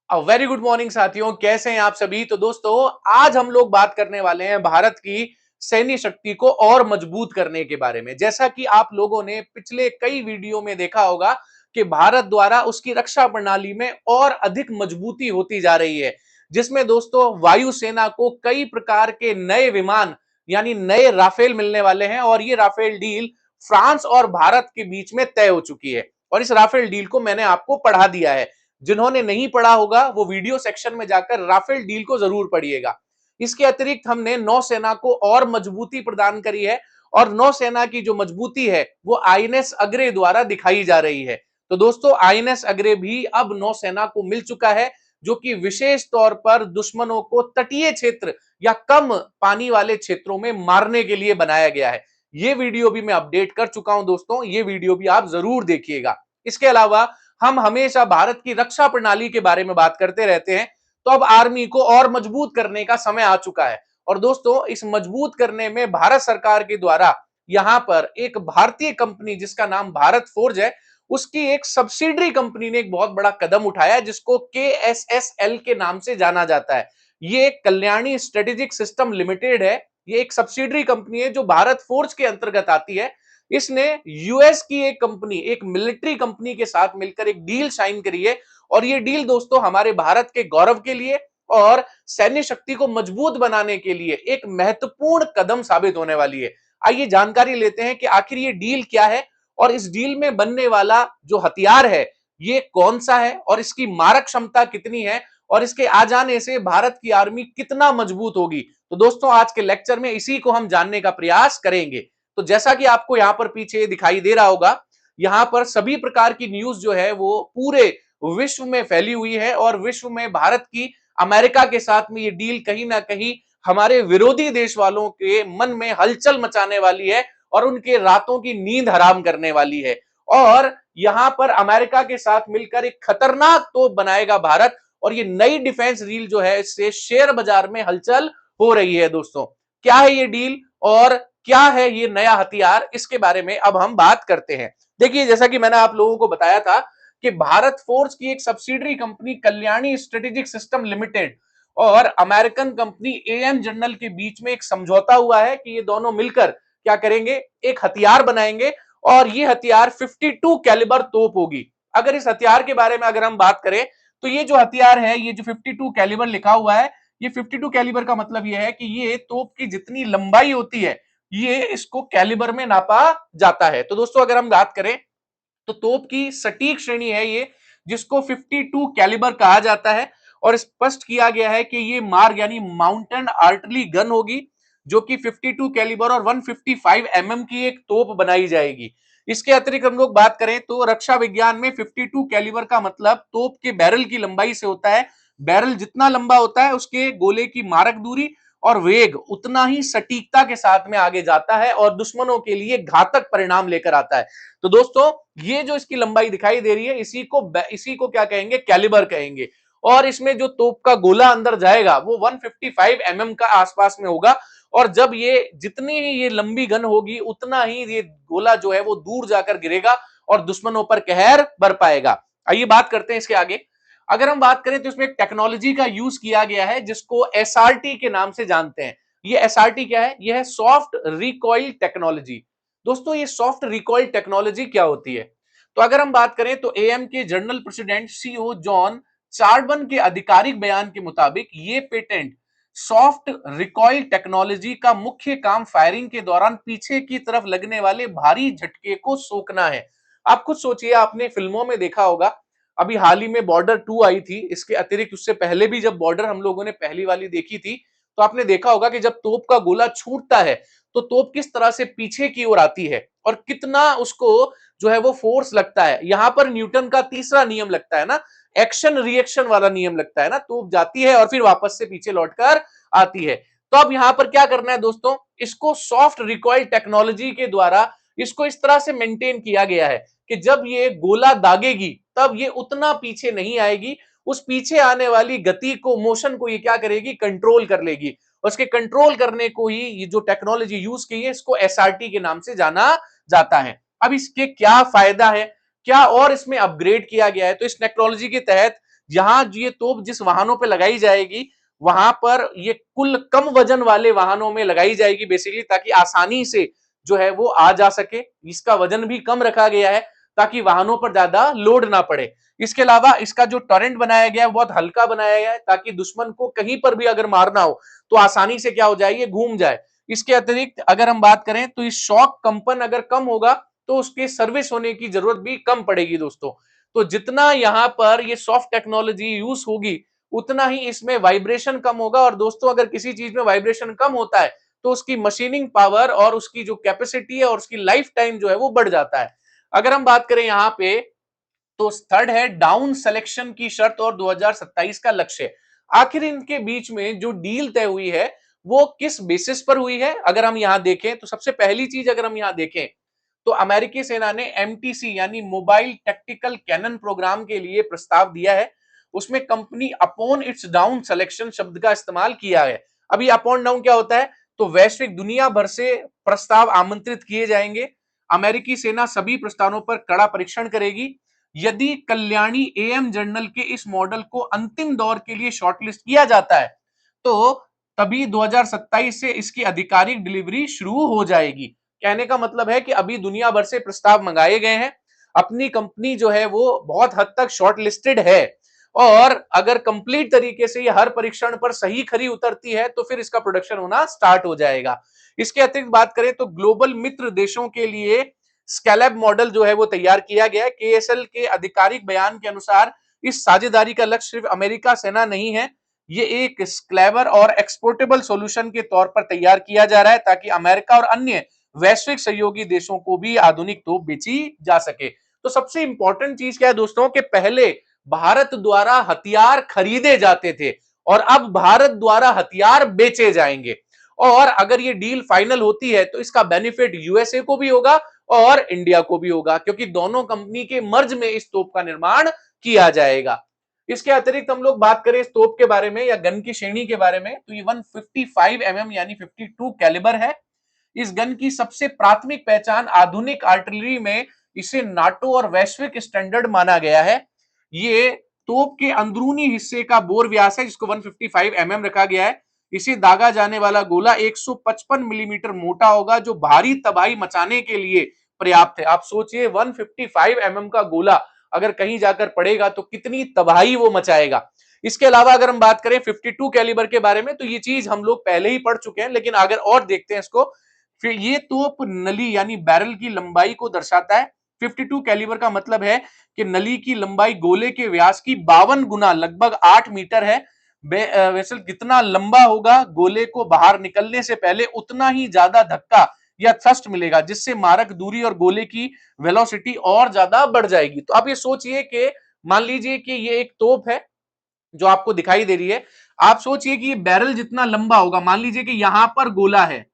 Very good morning साथियों, कैसे हैं आप सभी। तो दोस्तों, आज हम लोग बात करने वाले हैं भारत की सैन्य शक्ति को और मजबूत करने के बारे में। जैसा कि आप लोगों ने पिछले कई वीडियो में देखा होगा कि भारत द्वारा उसकी रक्षा प्रणाली में और अधिक मजबूती होती जा रही है, जिसमें दोस्तों वायुसेना को कई प्रकार के नए विमान यानी नए राफेल मिलने वाले हैं। और ये राफेल डील फ्रांस और भारत के बीच में तय हो चुकी है और इस राफेल डील को मैंने आपको पढ़ा दिया है। जिन्होंने नहीं पढ़ा होगा वो वीडियो सेक्शन में जाकर राफेल डील को जरूर पढ़िएगा। इसके अतिरिक्त हमने नौसेना को और मजबूती प्रदान करी है और नौसेना की जो मजबूती है वो आईएनएस अग्रे द्वारा दिखाई जा रही है। तो दोस्तों, आईएनएस अग्रे भी अब नौसेना को मिल चुका है, जो कि विशेष तौर पर दुश्मनों को तटीय क्षेत्र या कम पानी वाले क्षेत्रों में मारने के लिए बनाया गया है। ये वीडियो भी मैं अपडेट कर चुका हूं दोस्तों, ये वीडियो भी आप जरूर देखिएगा। इसके अलावा हम हमेशा भारत की रक्षा प्रणाली के बारे में बात करते रहते हैं, तो अब आर्मी को और मजबूत करने का समय आ चुका है। और दोस्तों, इस मजबूत करने में भारत सरकार के द्वारा यहां पर एक भारतीय कंपनी जिसका नाम भारत फोर्ज है, उसकी एक सब्सिडरी कंपनी ने एक बहुत बड़ा कदम उठाया है, जिसको KSSL के नाम से जाना जाता है। ये कल्याणी स्ट्रेटेजिक सिस्टम लिमिटेड है। ये एक सब्सिडरी कंपनी है जो भारत फोर्ज के अंतर्गत आती है। इसने यूएस की एक कंपनी, एक मिलिट्री कंपनी के साथ मिलकर एक डील साइन करी है। और ये डील दोस्तों हमारे भारत के गौरव के लिए और सैन्य शक्ति को मजबूत बनाने के लिए एक महत्वपूर्ण कदम साबित होने वाली है। आइए जानकारी लेते हैं कि आखिर ये डील क्या है और इस डील में बनने वाला जो हथियार है ये कौन सा है और इसकी मारक क्षमता कितनी है और इसके आ जाने से भारत की आर्मी कितना मजबूत होगी। तो दोस्तों, आज के लेक्चर में इसी को हम जानने का प्रयास करेंगे। तो जैसा कि आपको यहां पर पीछे दिखाई दे रहा होगा, यहां पर सभी प्रकार की न्यूज जो है वो पूरे विश्व में फैली हुई है और विश्व में भारत की अमेरिका के साथ में ये डील कहीं ना कहीं हमारे विरोधी देश वालों के मन में हलचल मचाने वाली है और उनके रातों की नींद हराम करने वाली है। और यहां पर अमेरिका के साथ मिलकर एक खतरनाक तोप बनाएगा भारत। और ये नई डिफेंस डील जो है, इससे शेयर बाजार में हलचल हो रही है। दोस्तों, क्या है ये डील और क्या है ये नया हथियार, इसके बारे में अब हम बात करते हैं। देखिए, जैसा कि मैंने आप लोगों को बताया था कि भारत फोर्स की एक subsidiary company Kalyani strategic system limited और अमेरिकन कंपनी AM जनरल के बीच में एक समझौता हुआ है कि ये दोनों मिलकर क्या करेंगे, एक हथियार बनाएंगे। और ये हथियार 52 कैलिबर तोप होगी। अगर इस हथियार के बारे में अगर हम बात करें, तो ये जो हथियार है, ये जो 52 कैलिबर लिखा हुआ है, ये 52 कैलिबर का मतलब ये है कि ये तोप की जितनी लंबाई होती है ये इसको कैलिबर में नापा जाता है। तो दोस्तों, अगर हम बात करें तो तोप की सटीक श्रेणी है ये, जिसको 52 कैलिबर कहा जाता है। और स्पष्ट किया गया है कि ये मार्ग यानी माउंटेन आर्टिलरी गन होगी, जो कि 52 कैलिबर और 155 mm की एक तोप बनाई जाएगी। इसके अतिरिक्त हम लोग बात करें तो रक्षा विज्ञान में 52 कैलिबर का मतलब तोप के बैरल की लंबाई से होता है। बैरल जितना लंबा होता है उसके गोले की मारक दूरी और वेग उतना ही सटीकता के साथ में आगे जाता है और दुश्मनों के लिए घातक परिणाम लेकर आता है। तो दोस्तों, ये जो इसकी लंबाई दिखाई दे रही है, इसी को क्या कहेंगे, कैलिबर कहेंगे। और इसमें जो तोप का गोला अंदर जाएगा वो 155 mm का आसपास में होगा। और जब ये जितनी ही ये लंबी गन होगी उतना ही ये गोला जो है वो दूर जाकर गिरेगा और दुश्मनों पर कहर बर पाएगा। आइए बात करते हैं इसके आगे। अगर हम बात करें तो इसमें एक टेक्नोलॉजी का यूज किया गया है जिसको SRT के नाम से जानते हैं। ये SRT क्या है? यह है सॉफ्ट रिकॉइल टेक्नोलॉजी। दोस्तों, ये सॉफ्ट रिकॉइल टेक्नोलॉजी क्या होती है? तो अगर हम बात करें तो AM के जनरल प्रेसिडेंट CO जॉन चार्बन के आधिकारिक बयान के मुताबिक ये पेटेंट सॉफ्ट रिकॉइल टेक्नोलॉजी का मुख्य काम फायरिंग के दौरान पीछे की तरफ लगने वाले भारी झटके को सोखना है। आप खुद सोचिए, आपने फिल्मों में देखा होगा, अभी हाल ही में बॉर्डर 2 आई थी, इसके अतिरिक्त उससे पहले भी जब बॉर्डर हम लोगों ने पहली वाली देखी थी, तो आपने देखा होगा कि जब तोप का गोला छूटता है तो तोप किस तरह से पीछे की ओर आती है और कितना उसको जो है वो फोर्स लगता है। यहां पर न्यूटन का तीसरा नियम लगता है ना, एक्शन रिएक्शन वाला नियम लगता है ना, तोप जाती है और फिर वापस से पीछे लौटकर आती है। तो अब यहां पर क्या करना है दोस्तों, इसको सॉफ्ट रिकॉइल टेक्नोलॉजी के द्वारा इसको इस तरह से मेंटेन किया गया है कि जब ये गोला दागेगी तब ये उतना पीछे नहीं आएगी, उस पीछे आने वाली गति को, मोशन को ये क्या करेगी, कंट्रोल कर लेगी। उसके कंट्रोल करने को ही ये जो टेक्नोलॉजी यूज की है इसको SRT के नाम से जाना जाता है। अब इसके क्या फायदा है, क्या और इसमें अपग्रेड किया गया है? तो इस टेक्नोलॉजी के तहत जहां ये तोप जिस वाहनों पे लगाई जाएगी वहां पर ये कुल कम वजन वाले वाहनों में लगाई जाएगी बेसिकली, ताकि आसानी से जो है वो आ जा सके। इसका वजन भी कम रखा गया है ताकि वाहनों पर ज्यादा लोड ना पड़े। इसके अलावा इसका जो टॉरेंट बनाया गया है बहुत हल्का बनाया गया है ताकि दुश्मन को कहीं पर भी अगर मारना हो तो आसानी से क्या हो जाए, ये घूम जाए। इसके अतिरिक्त अगर हम बात करें तो इस शॉक कंपन अगर कम होगा तो उसके सर्विस होने की जरूरत भी कम पड़ेगी दोस्तों। तो जितना यहां पर ये सॉफ्ट टेक्नोलॉजी यूज होगी उतना ही इसमें वाइब्रेशन कम होगा। और दोस्तों अगर किसी चीज में वाइब्रेशन कम होता है तो उसकी मशीनिंग पावर और उसकी जो कैपेसिटी है और उसकी लाइफ टाइम जो है वो बढ़ जाता है। अगर हम बात करें यहां पे तो थर्ड है डाउन सिलेक्शन की शर्त और 2027 का लक्ष्य। आखिर इनके बीच में जो डील तय हुई है वो किस बेसिस पर हुई है, अगर हम यहां देखें तो सबसे पहली चीज अगर हम यहां देखें तो अमेरिकी सेना ने एमटीसी यानी मोबाइल टैक्टिकल कैनन प्रोग्राम के लिए प्रस्ताव दिया है। उसमें company upon its down selection शब्द का इस्तेमाल किया है। अभी अपॉन डाउन क्या होता है, तो वैश्विक दुनिया भर से प्रस्ताव आमंत्रित किए जाएंगे। अमेरिकी सेना सभी प्रस्तावों पर कड़ा परीक्षण करेगी। यदि कल्याणी एएम जर्नल के इस मॉडल को अंतिम दौर के लिए शॉर्टलिस्ट किया जाता है तो तभी 2027 से इसकी आधिकारिक डिलीवरी शुरू हो जाएगी। कहने का मतलब है कि अभी दुनिया भर से प्रस्ताव मंगाए गए हैं, अपनी कंपनी जो है वो बहुत हद तक शॉर्ट लिस्टेड है और अगर कंप्लीट तरीके से ये हर परीक्षण पर सही खरी उतरती है तो फिर इसका प्रोडक्शन होना स्टार्ट हो जाएगा। इसके अतिरिक्त बात करें तो ग्लोबल मित्र देशों के लिए स्कैलैब मॉडल जो है वो तैयार किया गया है। केएसएल के आधिकारिक बयान के अनुसार इस साझेदारी का लक्ष्य सिर्फ अमेरिका सेना नहीं है, ये एक स्क्लेवर और एक्सपोर्टेबल सॉल्यूशन के तौर पर तैयार किया जा रहा है ताकि अमेरिका और अन्य वैश्विक सहयोगी देशों को भी आधुनिक तोप बेची जा सके। तो सबसे इंपॉर्टेंट चीज क्या है दोस्तों कि पहले भारत द्वारा हथियार खरीदे जाते थे और अब भारत द्वारा हथियार बेचे जाएंगे। और अगर ये डील फाइनल होती है तो इसका बेनिफिट यूएसए को भी होगा और इंडिया को भी होगा क्योंकि दोनों कंपनी के मर्ज में इस तोप का निर्माण किया जाएगा। इसके अतिरिक्त हम लोग बात करें इस तोप के बारे में या गन की श्रेणी के बारे में तो ये 155 यानी 52 कैलिबर है। इस गन की सबसे प्राथमिक पहचान आधुनिक आर्टिलरी में इसे नाटो और वैश्विक स्टैंडर्ड माना गया है। ये तोप के अंदरूनी हिस्से का बोर व्यास है जिसको 155 रखा गया है। इसे दागा जाने वाला गोला 155 मिलीमीटर मोटा होगा जो भारी तबाही मचाने के लिए पर्याप्त है। आप सोचिए 155 का गोला अगर कहीं जाकर पड़ेगा तो कितनी तबाही वो मचाएगा। इसके अलावा अगर हम बात करें 52 कैलिबर के बारे में तो ये चीज हम लोग पहले ही पढ़ चुके हैं, लेकिन अगर और देखते हैं इसको, फिर ये तोप नली यानी बैरल की लंबाई को दर्शाता है। 52 कैलिबर का मतलब है कि नली की लंबाई गोले के व्यास की 52 गुना लगभग 8 मीटर है। वैसे कितना लंबा होगा, गोले को बाहर निकलने से पहले उतना ही ज्यादा धक्का या थ्रस्ट मिलेगा जिससे मारक दूरी और गोले की वेलोसिटी और ज्यादा बढ़ जाएगी। तो आप ये सोचिए कि मान लीजिए कि ये एक तोप है जो आपको दिखाई दे रही है। आप सोचिए कि ये बैरल जितना लंबा होगा, मान लीजिए कि यहां पर गोला है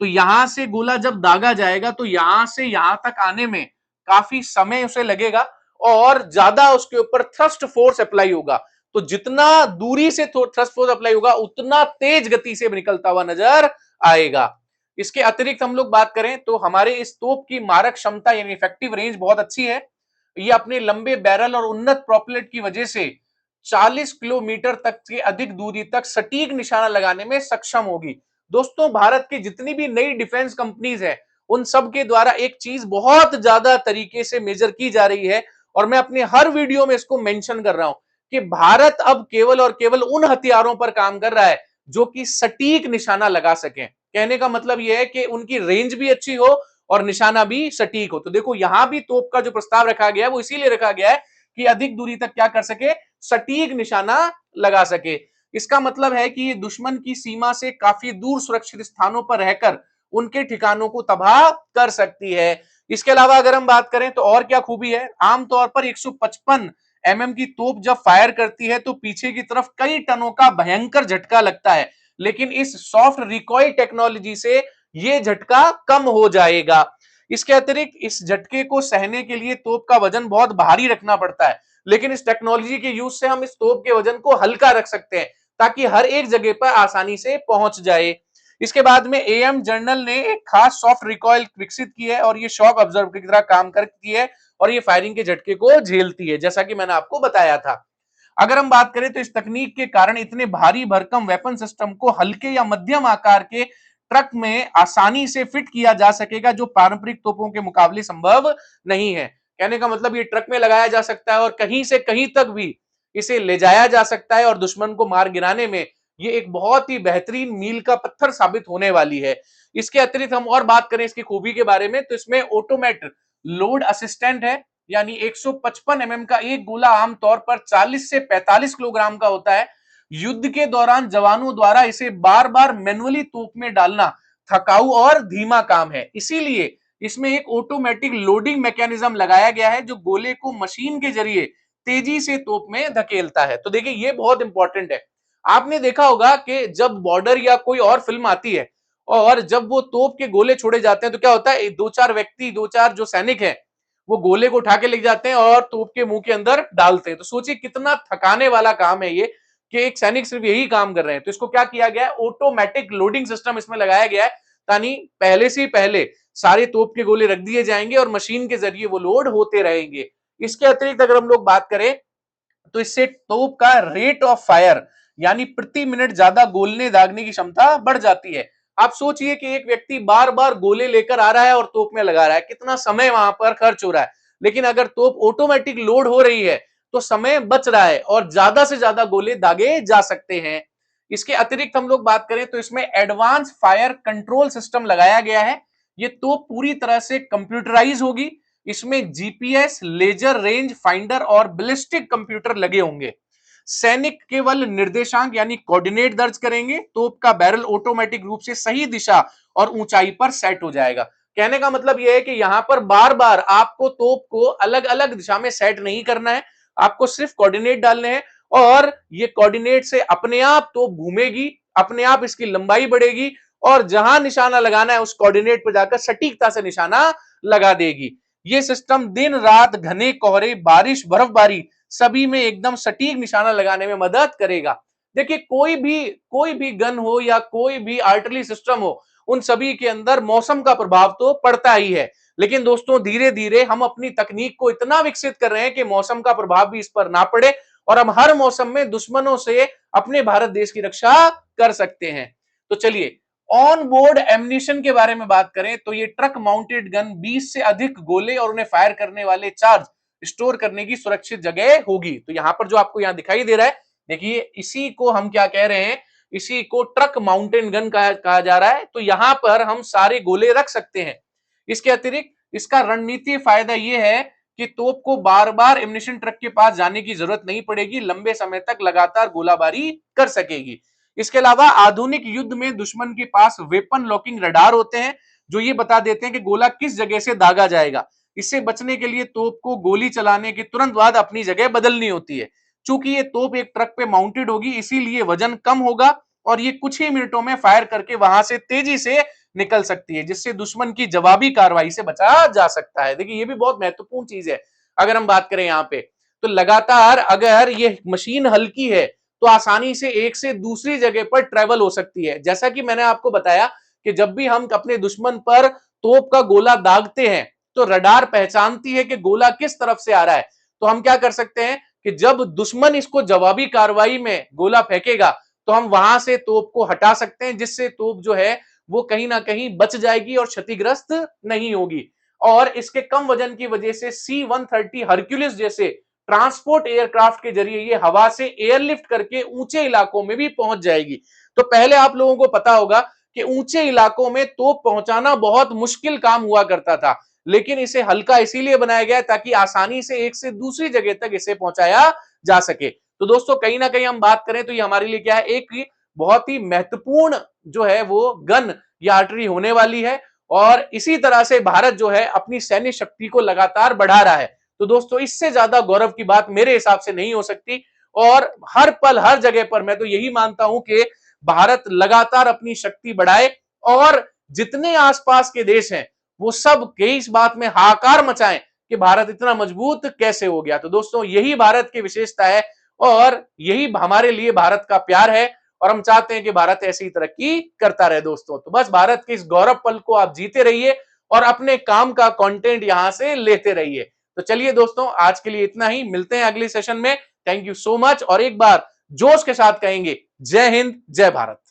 तो यहां से गोला जब दागा जाएगा तो यहां से यहां तक आने में काफी समय उसे लगेगा और ज्यादा उसके ऊपर थ्रस्ट फोर्स अप्लाई होगा। तो जितना दूरी से थ्रस्ट फोर्स अप्लाई होगा उतना तेज गति से निकलता हुआ नजर आएगा। इसके अतिरिक्त हम लोग बात करें तो हमारे इस तोप की मारक क्षमता यानी इफेक्टिव रेंज बहुत अच्छी है। ये अपने लंबे बैरल और उन्नत प्रोपेलेट की वजह से 40 किलोमीटर तक के अधिक दूरी तक सटीक निशाना लगाने में सक्षम होगी। दोस्तों भारत की जितनी भी नई डिफेंस कंपनीज है उन सब के द्वारा एक चीज बहुत ज्यादा तरीके से मेजर की जा रही है और मैं अपने हर वीडियो में इसको मेंशन कर रहा हूं कि भारत अब केवल और केवल उन हथियारों पर काम कर रहा है जो कि सटीक निशाना लगा सकें। कहने का मतलब यह है कि उनकी रेंज भी अच्छी हो और निशाना भी सटीक हो। तो देखो यहां भी तोप का जो प्रस्ताव रखा गया है वो इसीलिए रखा गया है कि अधिक दूरी तक क्या कर सके, सटीक निशाना लगा सके। इसका मतलब है कि ये दुश्मन की सीमा से काफी दूर सुरक्षित स्थानों पर रहकर उनके ठिकानों को तबाह कर सकती है। इसके अलावा अगर हम बात करें तो और क्या खूबी है, आमतौर पर 155 की तोप जब फायर करती है तो पीछे की तरफ कई टनों का भयंकर झटका लगता है, लेकिन इस सॉफ्ट रिकॉइल टेक्नोलॉजी से यह झटका कम हो जाएगा। इसके अतिरिक्त इस झटके को सहने के लिए तोप का वजन बहुत भारी रखना पड़ता है, लेकिन इस टेक्नोलॉजी के यूज से हम इस तोप के वजन को हल्का रख सकते हैं ताकि हर एक जगह पर आसानी से पहुंच जाए। इसके बाद में एएम जर्नल ने एक खास सॉफ्ट रिकॉइल विकसित की है और ये शॉक ऑब्जर्वर की तरह काम करती है और ये फायरिंग के झटके को झेलती है जैसा कि मैंने आपको बताया था। अगर हम बात करें तो इस तकनीक के कारण इतने भारी भरकम वेपन सिस्टम को हल्के या मध्यम आकार के ट्रक में आसानी से फिट किया जा सकेगा, जो पारंपरिक तोपों के मुकाबले संभव नहीं है। कहने का मतलब ये ट्रक में लगाया जा सकता है और कहीं से कहीं तक भी इसे ले जाया जा सकता है और दुश्मन को मार गिराने में ये एक बहुत ही बेहतरीन मील का पत्थर साबित होने वाली है। इसके अतिरिक्त हम और बात करें इसकी खूबी के बारे में, तो इसमें ऑटोमेट लोड असिस्टेंट है, यानी 155 एमएम का एक गोला आमतौर पर 40 से 45 किलोग्राम का होता है। युद्ध के दौरान जवानों द्वारा इसे बार बार मैनुअली तोप में डालना थकाऊ और धीमा काम है, इसीलिए इसमें एक ऑटोमेटिक लोडिंग मैकेनिज्म लगाया गया है जो गोले को मशीन के जरिए तेजी से तोप में धकेलता है। तो देखिए ये बहुत इंपॉर्टेंट है। आपने देखा होगा कि जब बॉर्डर या कोई और फिल्म आती है और जब वो तोप के गोले छोड़े जाते हैं तो क्या होता है, दो चार व्यक्ति, दो चार जो सैनिक हैं वो गोले को उठा के ले जाते हैं और तोप के मुंह के अंदर डालते हैं। तो सोचिए कितना थकाने वाला काम है ये, कि एक सैनिक सिर्फ यही काम कर रहे हैं। तो इसको क्या किया गया है, ऑटोमेटिक लोडिंग सिस्टम इसमें लगाया गया है, ताकि पहले से ही पहले सारे तोप के गोले रख दिए जाएंगे और मशीन के जरिए वो लोड होते रहेंगे। इसके अतिरिक्त अगर हम लोग बात करें तो इससे तोप का रेट ऑफ फायर यानी प्रति मिनट ज्यादा गोलने दागने की क्षमता बढ़ जाती है। आप सोचिए कि एक व्यक्ति बार बार गोले लेकर आ रहा है और तोप में लगा रहा है, कितना समय वहां पर खर्च हो रहा है। लेकिन अगर तोप ऑटोमेटिक लोड हो रही है तो समय बच रहा है और ज्यादा से ज्यादा गोले दागे जा सकते हैं। इसके अतिरिक्त हम लोग बात करें तो इसमें एडवांस फायर कंट्रोल सिस्टम लगाया गया है। ये तोप पूरी तरह से कंप्यूटराइज होगी। इसमें जीपीएस, लेजर रेंज फाइंडर और बैलिस्टिक कंप्यूटर लगे होंगे। सैनिक केवल निर्देशांक यानी कोऑर्डिनेट दर्ज करेंगे, तोप का बैरल ऑटोमेटिक रूप से सही दिशा और ऊंचाई पर सेट हो जाएगा। कहने का मतलब यह है कि यहां पर बार बार आपको तोप को अलग अलग दिशा में सेट नहीं करना है, आपको सिर्फ कोऑर्डिनेट डालने हैं और ये कोऑर्डिनेट से अपने आप तोप घूमेगी, अपने आप इसकी लंबाई बढ़ेगी और जहां निशाना लगाना है उस कोऑर्डिनेट पर जाकर सटीकता से निशाना लगा देगी। ये सिस्टम दिन रात, घने कोहरे, बारिश, बर्फबारी सभी में एकदम सटीक निशाना लगाने में मदद करेगा। देखिए कोई भी गन हो या कोई भी आर्टिलरी सिस्टम हो, उन सभी के अंदर मौसम का प्रभाव तो पड़ता ही है। लेकिन दोस्तों धीरे धीरे हम अपनी तकनीक को इतना विकसित कर रहे हैं कि मौसम का प्रभाव भी इस पर ना पड़े और हम हर मौसम में दुश्मनों से अपने भारत देश की रक्षा कर सकते हैं। तो चलिए ऑन बोर्ड एम्यूनिशन के बारे में बात करें तो ये ट्रक माउंटेड गन 20 से अधिक गोले और उन्हें फायर करने वाले चार्ज स्टोर करने की सुरक्षित जगह होगी। तो यहां पर जो आपको यहां दिखाई दे रहा है, देखिए इसी को हम क्या कह रहे हैं, इसी को ट्रक माउंटेन गन कहा जा रहा है। तो यहां पर हम सारे गोले रख सकते हैं। इसके अतिरिक्त इसका रणनीतिक फायदा यह है कि तोप को बार बार एम्यूनिशन ट्रक के पास जाने की जरूरत नहीं पड़ेगी, लंबे समय तक लगातार गोलाबारी कर सकेगी। इसके अलावा आधुनिक युद्ध में दुश्मन के पास वेपन लॉकिंग रडार होते हैं जो ये बता देते हैं कि गोला किस जगह से दागा जाएगा। इससे बचने के लिए तोप को गोली चलाने के तुरंत बाद अपनी जगह बदलनी होती है। चूंकि ये तोप एक ट्रक पे माउंटेड होगी, इसीलिए वजन कम होगा और ये कुछ ही मिनटों में फायर करके वहां से तेजी से निकल सकती है, जिससे दुश्मन की जवाबी कार्रवाई से बचा जा सकता है। देखिए ये भी बहुत महत्वपूर्ण चीज है। अगर हम बात करें यहाँ पे तो लगातार अगर ये मशीन हल्की है तो आसानी से एक से दूसरी जगह पर ट्रेवल हो सकती है। जैसा कि मैंने आपको बताया कि जब भी हम अपने दुश्मन पर तोप का गोला दागते हैं तो रडार पहचानती है कि गोला किस तरफ से आ रहा है। तो हम क्या कर सकते हैं कि जब दुश्मन इसको जवाबी कार्रवाई में गोला फेंकेगा तो हम वहां से तोप को हटा सकते हैं, जिससे तोप जो है वो कहीं ना कहीं बच जाएगी और क्षतिग्रस्त नहीं होगी। और इसके कम वजन की वजह से C-130 हरक्यूलिस जैसे ट्रांसपोर्ट एयरक्राफ्ट के जरिए ये हवा से एयरलिफ्ट करके ऊंचे इलाकों में भी पहुंच जाएगी। तो पहले आप लोगों को पता होगा कि ऊंचे इलाकों में तोप पहुंचाना बहुत मुश्किल काम हुआ करता था, लेकिन इसे हल्का इसीलिए बनाया गया ताकि आसानी से एक से दूसरी जगह तक इसे पहुंचाया जा सके। तो दोस्तों कहीं ना कहीं हम बात करें तो ये हमारे लिए क्या है, एक बहुत ही महत्वपूर्ण जो है वो गन या आर्टरी होने वाली है और इसी तरह से भारत जो है अपनी सैन्य शक्ति को लगातार बढ़ा रहा है। तो दोस्तों इससे ज्यादा गौरव की बात मेरे हिसाब से नहीं हो सकती और हर पल हर जगह पर मैं तो यही मानता हूं कि भारत लगातार अपनी शक्ति बढ़ाए और जितने आसपास के देश हैं वो सब के इस बात में हाहाकार मचाएं कि भारत इतना मजबूत कैसे हो गया। तो दोस्तों यही भारत की विशेषता है और यही हमारे लिए भारत का प्यार है और हम चाहते हैं कि भारत ऐसी ही तरक्की करता रहे। दोस्तों तो बस भारत के इस गौरव पल को आप जीते रहिए और अपने काम का कंटेंट यहां से लेते रहिए। तो चलिए दोस्तों आज के लिए इतना ही, मिलते हैं अगले सेशन में। Thank you so much. और एक बार जोश के साथ कहेंगे, जय हिंद, जय भारत।